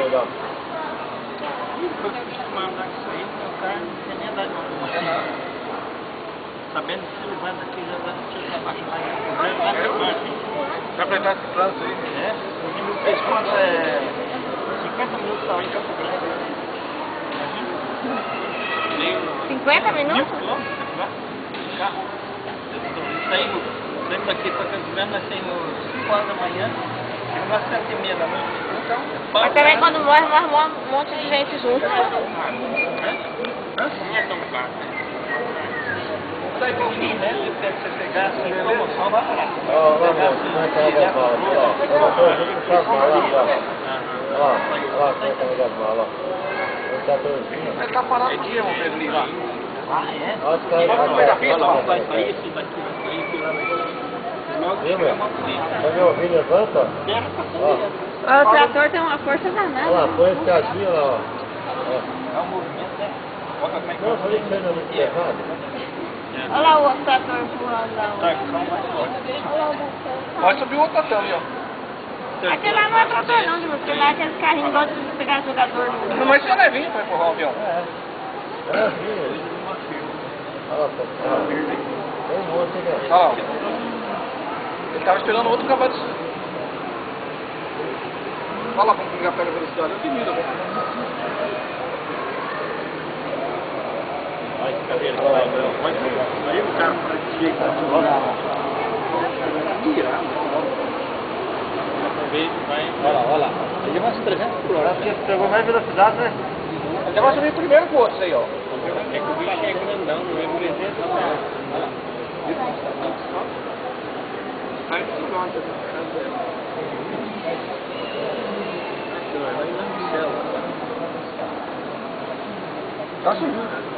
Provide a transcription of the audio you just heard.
legal. Eu tô acostumado a isso aí, meu carro não tem nem andado não. Sabendo que se levanta aqui, já dá tiro pra baixo lá. Vai apertar esse trânsito aí? É, porque meu pescoço é 50 minutos pra lá em Campo Grande. Imagina. 50 minutos? 1000 quilômetros de carro. Saímos daqui pra Campo Grande, nós saímos 5 horas da manhã, chegamos às 7h30 da noite. Então, Mas também quando morre um monte de gente junto. não é tão caro. Sai por mim, né? Se você pegar assim, promoção, vai parar. Ó, lá, como é que ela das malas aqui, ó. Ó, eu vou puxar as malas aqui, ó. Olha lá, como é que ela das malas, ó. Um tratorzinho. Ele tá parado por quê, vamos ver ali lá? Ah, é? Olha os caras Vai pegar a pista, ó. Vai sair, esse daqui vai sair, esse lá vai sair. Viu, meu? Tá me ouvindo? Levanta, ó. O trator tem uma força danada. Olha lá, põe esse cadinho lá, ó. É um movimento, né? Olha como é que Não, eu falei que você não é muito pesado. Olha lá o outro trator empurrando lá. Tracção mais forte. Olha lá o trator. Pode subir o outro tatame ali, ó. Aquele lá não é trator não, porque lá é aqueles carrinhos igual de pegar jogador. Não, mas isso é levinho pra empurrar o avião. É, sim. Olha lá, pô. Tem um monte, né? Olha lá. Ele tava esperando outro acabar de subir. Olha lá como que já pega a velocidade. Eu tenho medo, Olha que cadeira que vai, aí o cara chega olha lá. Ele vai 300 por hora. Porque pegou mais velocidade, né? Ele vai subir primeiro que o outro, aí, ó. É que o bicho é grandão, não é molezinha, tá bom. Olha lá. Sai de segundo. Vai lá no céu. Tá subindo.